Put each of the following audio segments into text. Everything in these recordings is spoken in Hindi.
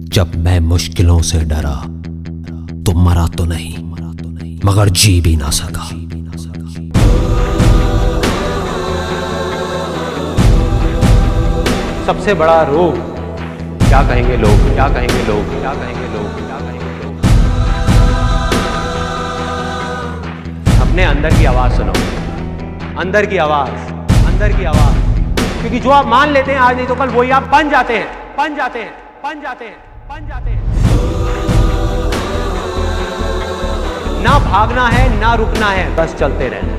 जब मैं मुश्किलों से डरा तो मरा तो नहीं, मगर जी भी ना सका। सबसे बड़ा रोग, क्या कहेंगे लोग, क्या कहेंगे लोग, क्या कहेंगे लोग, क्या कहेंगे लोग। अपने अंदर की आवाज सुनो, अंदर की आवाज, अंदर की आवाज। क्योंकि जो आप मान लेते हैं आज नहीं तो कल वही आप बन जाते हैं, बन जाते हैं, बन जाते हैं, बन जाते हैं। ना भागना है ना रुकना है, बस चलते रहना है।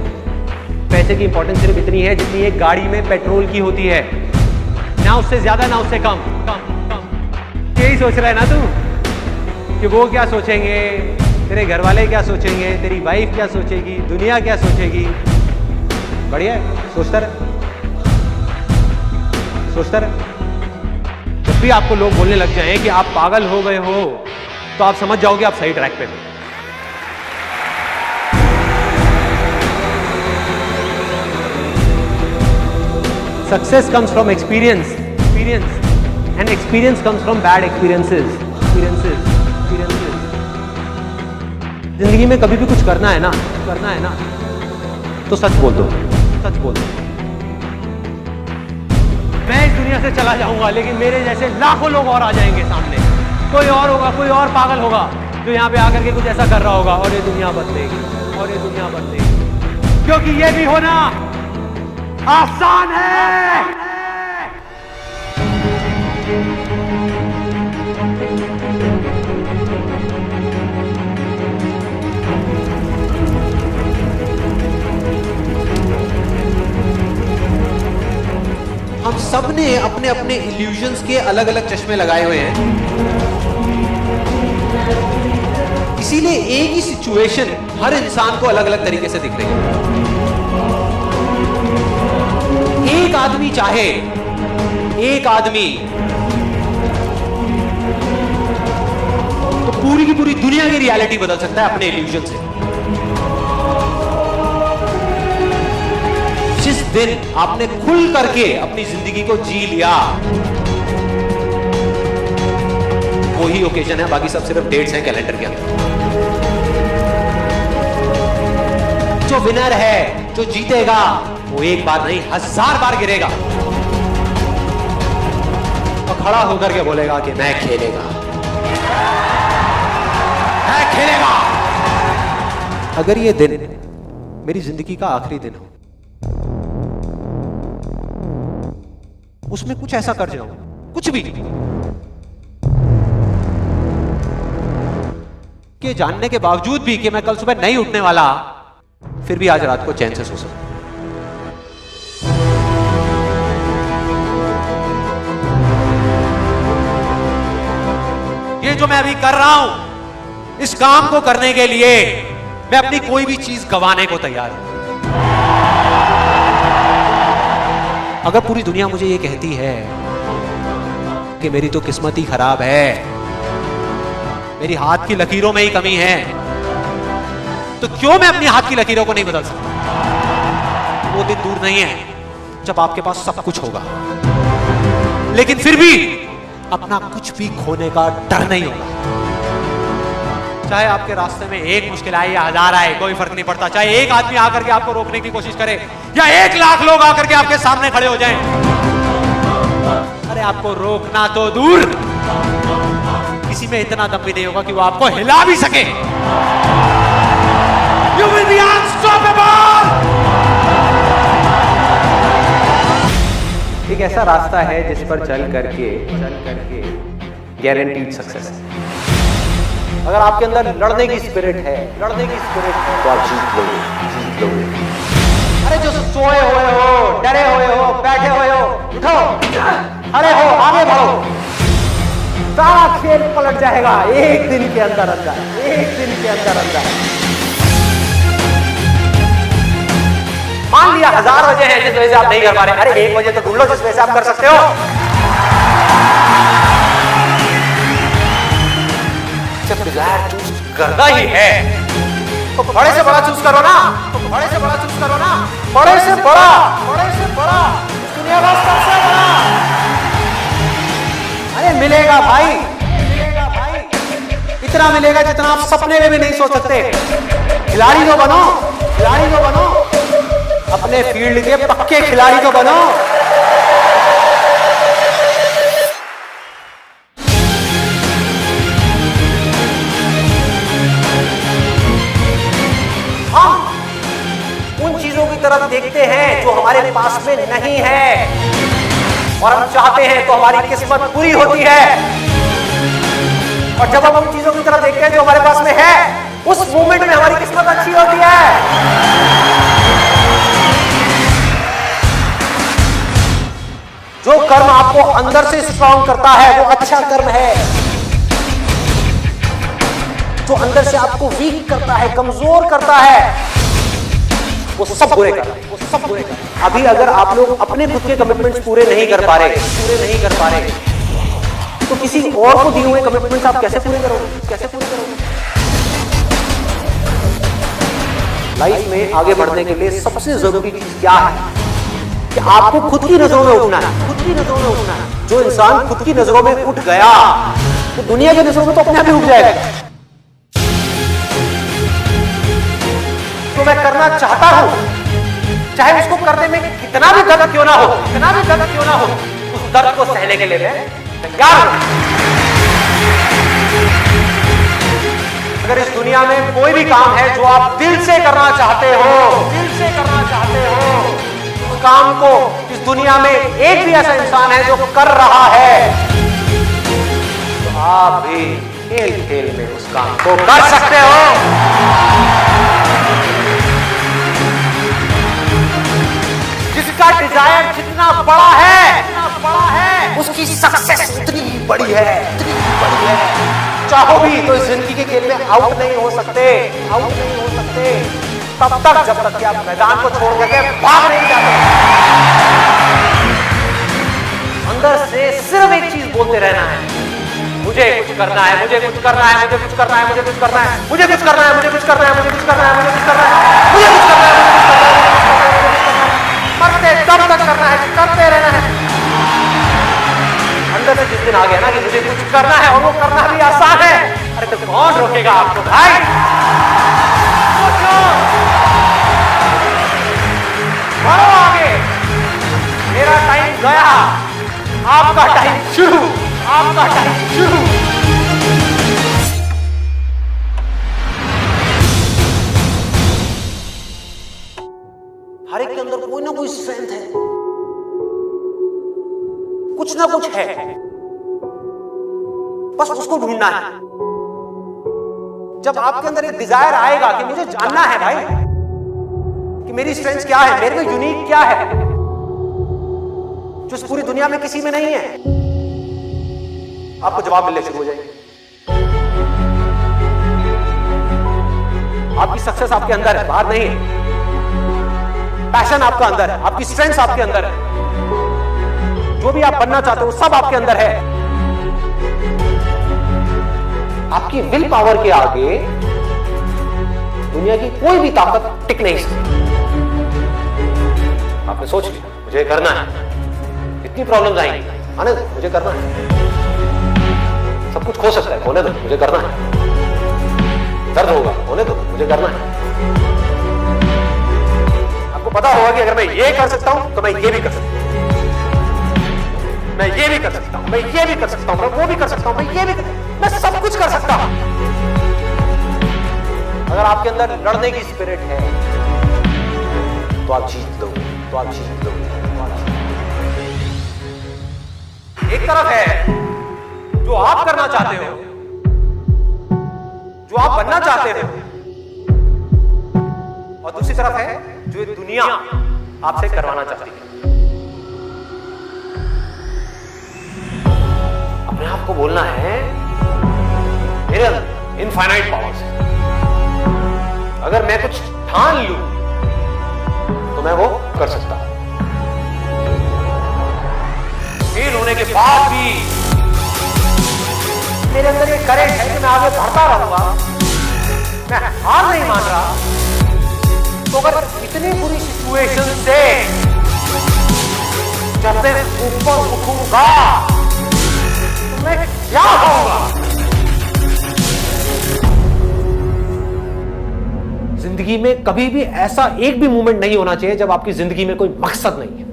पैसे की इंपॉर्टेंस सिर्फ इतनी है जितनी एक गाड़ी में पेट्रोल की होती है, ना उससे ज्यादा ना उससे कम, कम, कम। यही सोच रहा है ना तू कि वो क्या सोचेंगे, तेरे घर वाले क्या सोचेंगे, तेरी वाइफ क्या सोचेगी, दुनिया क्या सोचेगी। बढ़िया है, सोचता रहे, सोचता रहे। जब भी आपको लोग बोलने लग जाएं कि आप पागल हो गए हो तो आप समझ जाओगे आप सही ट्रैक पे हो। Success comes from experience, and experience comes from bad experiences. जिंदगी में कभी भी कुछ करना है ना, तो सच बोल दो, सच बोल दो। मैं इस दुनिया से चला जाऊंगा, लेकिन मेरे जैसे लाखों लोग और आ जाएंगे सामने। कोई और होगा, कोई और पागल होगा जो यहाँ पे आकर के कुछ ऐसा कर रहा होगा, और ये दुनिया बदलेगी, और ये दुनिया बदलेगी। क्योंकि ये भी होना आसान है। हम सब ने अपने अपने इल्यूजन्स के अलग अलग चश्मे लगाए हुए हैं, इसीलिए एक ही सिचुएशन हर इंसान को अलग अलग तरीके से दिख रही है। एक आदमी चाहे, एक आदमी तो पूरी की पूरी दुनिया की रियलिटी बदल सकता है अपने इल्यूजन से। जिस दिन आपने खुल करके अपनी जिंदगी को जी लिया, वही ओकेजन है, बाकी सब सिर्फ डेट्स हैं कैलेंडर के अंदर। जो विनर है, जो जीतेगा, वो एक बार नहीं 1000 बार गिरेगा और खड़ा होकर के बोलेगा कि मैं खेलेगा, मैं खेलेगा। अगर ये दिन मेरी जिंदगी का आखिरी दिन हो, उसमें कुछ ऐसा कर जाऊं, कुछ भी, कि जानने के बावजूद भी कि मैं कल सुबह नहीं उठने वाला, फिर भी आज रात को चैन से सो सकूं। ये जो मैं अभी कर रहा हूं, इस काम को करने के लिए मैं अपनी कोई भी चीज गंवाने को तैयार हूं। अगर पूरी दुनिया मुझे ये कहती है कि मेरी तो किस्मत ही खराब है, मेरी हाथ की लकीरों में ही कमी है, तो क्यों मैं अपनी हाथ की लकीरों को नहीं बदल सकता? वो दिन दूर नहीं है जब आपके पास सब कुछ होगा, लेकिन फिर भी अपना कुछ भी खोने का डर नहीं होगा। चाहे आपके रास्ते में एक मुश्किल आए या 1000 आए, कोई फर्क नहीं पड़ता। चाहे एक आदमी आकर के आपको रोकने की कोशिश करे या 1 लाख लोग आकर के आपके सामने खड़े हो जाएं, अरे आपको रोकना तो दूर, किसी में इतना दम भी नहीं होगा कि वो आपको हिला भी सके। You will be unstoppable! एक ऐसा रास्ता है जिस पर चल करके गारंटीड सक्सेस है। अगर आपके अंदर लड़ने की स्पिरिट है, तो आप जीत लोगे। अरे जो सोए हुए हो, डरे हुए हो, बैठे हुए हो, उठो, अरे हो, आगे बढ़ो। सारा खेल पलट जाएगा एक दिन के अंदर अंदर, एक दिन के अंदर अंदर। मान लिया 1000 वजह है जिस वजह से आप नहीं कर पा रहे, अरे 1 वजह तो ढूंढ लो जिस वजह से आप कर सकते हो। जब डिजायर चूज करना ही है तो बड़े से बड़ा चूज करो ना, बड़े से बड़ा चूज करो ना, बड़े से बड़ा, बड़े से बड़ा, दुनिया का सबसे बड़ा। मिलेगा भाई, मिलेगा भाई, इतना मिलेगा जितना आप सपने में भी नहीं सोच सकते। खिलाड़ी तो बनो, खिलाड़ी तो बनो, अपने फील्ड के पक्के खिलाड़ी तो बनो। हम उन चीजों की तरफ देखते हैं जो हमारे पास में नहीं है, और हम चाहते हैं तो हमारी किस्मत पूरी होती है। और जब हम उन चीजों की तरफ देखते हैं जो हमारे पास में है, उस मोमेंट में हमारी किस्मत अच्छी होती है। जो कर्म आपको अंदर से स्ट्रांग करता है वो अच्छा कर्म है। जो अंदर से आपको वीक करता है, कमजोर करता है, वो सब बुरे कर, वो सब बुरे कर। अभी अगर आप लोग अपने खुद के कमिटमेंट्स पूरे नहीं कर पा रहे, तो किसी और को दिए हुए कमिटमेंट्स आप कैसे पूरे करोगे, कैसे पूरे करोगे? लाइफ में आगे बढ़ने के लिए सबसे जरूरी चीज क्या है कि आपको खुद की नजरों में उठना है, खुद की नजरों में उठना है। जो इंसान खुद की नजरों में उठ गया तो दुनिया की नजरों में तो अपने आप ही उठ जाएगा। तो मैं करना चाहता हूं, चाहे उसको करने में कितना भी दर्द क्यों ना हो, कितना भी दर्द क्यों ना हो, उस दर्द को सहने के लिए मैं तैयार हूं। अगर इस दुनिया में कोई भी काम है जो आप दिल से करना चाहते हो, दिल से करना चाहते हो, उस काम को इस दुनिया में एक भी ऐसा इंसान है जो कर रहा है, तो आप भी खेल खेल में उस काम को कर सकते हो। जिसका डिजायर जितना बड़ा है, उसकी सक्सेस उतनी बड़ी है, उतनी बड़ी है। चाहो भी तो इस जिंदगी के खेल में आउट नहीं हो सकते, आउट नहीं हो सकते तब तक जब तक कि आप मैदान को छोड़ करके भाग नहीं जाते। अंदर से सिर्फ एक चीज बोलते रहना है, मुझे कुछ करना है, मुझे कुछ करना है, मुझे कुछ करना है, मुझे कुछ करना है, मुझे कुछ करना है, मुझे कुछ करना है, मुझे कुछ करना है, मुझे कुछ करना है, मुझे कुछ करना है, करते तब तक करना है, करते रहना है। अंदर से जिस दिन आ गया ना कि मुझे कुछ करना है और वो करना भी आसान है, अरे तो कौन रोकेगा आपको भाई? बढ़ो आगे, मेरा टाइम गया, आपका टाइम शुरू, आपका टाइम शुरू। हर एक के अंदर कोई ना कोई स्ट्रेंथ है, कुछ ना कुछ है, बस उसको ढूंढना है। जब आपके अंदर एक डिजायर आएगा कि मुझे जानना है भाई कि मेरी स्ट्रेंथ क्या है, मेरे में यूनिक क्या है जो इस पूरी दुनिया में किसी में नहीं है, आपको जवाब मिलने शुरू हो जाएंगे। आपकी सक्सेस आपके अंदर है, बाहर नहीं है। पैशन आपका अंदर है, आपकी स्ट्रेंथ आपके अंदर है, जो भी आप बनना चाहते हो सब आपके अंदर है। आपकी विल पावर के आगे दुनिया की कोई भी ताकत टिक नहीं सकती। आपने सोच लिया मुझे करना है, इतनी प्रॉब्लम्स आएंगी, आने दो, मुझे करना है। सब कुछ खो सकता है, होने दो, मुझे करना है। दर्द होगा, होने दो, मुझे करना है। आपको पता होगा कि अगर मैं ये कर सकता हूं तो मैं ये भी कर सकता हूं, मैं ये भी कर सकता हूं, मैं ये भी कर सकता हूं, मैं वो भी कर सकता हूं, मैं ये भी मैं सब कुछ कर सकता हूं। अगर आपके अंदर लड़ने की स्पिरिट है तो आप जीत लोगे, तो आप जीत लोगे। एक तरफ है जो आप करना चाहते हो, जो आप बनना चाहते हो, और दूसरी तरफ है जो ये दुनिया आपसे करवाना चाहती है। अपने आप को बोलना है मेरे अंदर इनफाइनाइट पावर्स है, अगर मैं कुछ ठान लूं तो मैं वो कर सकता हूं। फेल होने के बाद भी मेरे अंदर ये करेज है कि मैं आगे बढ़ता रहूंगा, मैं हार नहीं मान रहा। तो अगर इतनी बुरी सिचुएशन से जब मैं ऊपर उठूंगा तो मैं क्या होगा? जिंदगी में कभी भी ऐसा एक भी मोमेंट नहीं होना चाहिए जब आपकी जिंदगी में कोई मकसद नहीं है।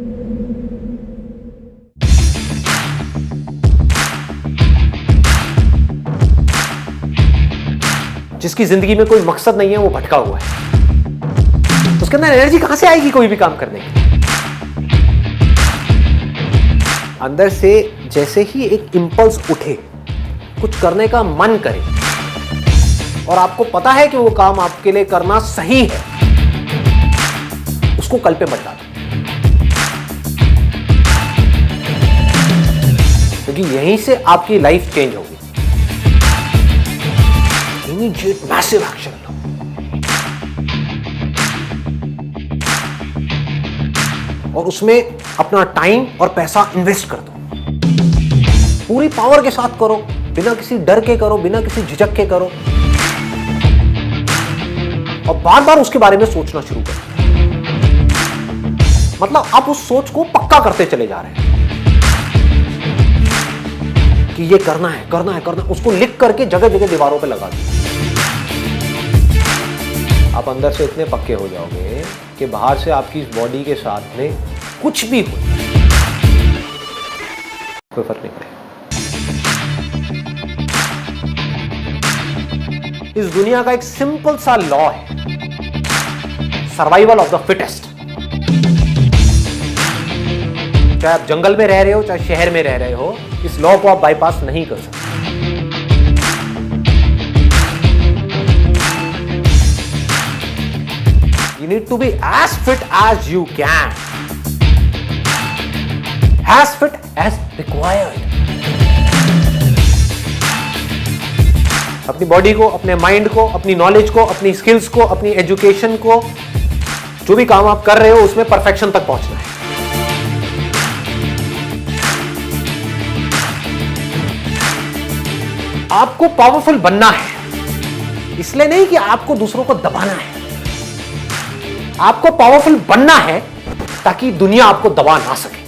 जिसकी जिंदगी में कोई मकसद नहीं है वो भटका हुआ है। तो उसके अंदर एनर्जी कहां से आएगी कोई भी काम करने की? अंदर से जैसे ही एक इंपल्स उठे, कुछ करने का मन करे और आपको पता है कि वो काम आपके लिए करना सही है, उसको कल पे मत डालो, क्योंकि यहीं से आपकी लाइफ चेंज होगी। इमीडिएट मैसिव एक्शन लो। और उसमें अपना टाइम और पैसा इन्वेस्ट कर दो। पूरी पावर के साथ करो, बिना किसी डर के करो, बिना किसी झिझक के करो, और बार बार उसके बारे में सोचना शुरू करो। मतलब आप उस सोच को पक्का करते चले जा रहे हैं कि ये करना है, करना है, करना है। उसको लिख करके जगह जगह दीवारों पे लगा दो। आप अंदर से इतने पक्के हो जाओगे कि बाहर से आपकी इस बॉडी के साथ में कुछ भी हो, कोई फर्क नहीं पड़ेगा। इस दुनिया का एक सिंपल सा लॉ है, सर्वाइवल ऑफ द फिटेस्ट। चाहे आप जंगल में रह रहे हो, चाहे शहर में रह रहे हो, इस लॉ को आप बाईपास नहीं कर सकते। You need to be as fit as you can, as fit as required. अपनी बॉडी को, अपने माइंड को, अपनी नॉलेज को, अपनी स्किल्स को, अपनी एजुकेशन को, जो भी काम आप कर रहे हो उसमें परफेक्शन तक पहुंचना है। आपको पावरफुल बनना है, इसलिए नहीं कि आपको दूसरों को दबाना है। आपको पावरफुल बनना है ताकि दुनिया आपको दबा ना सके।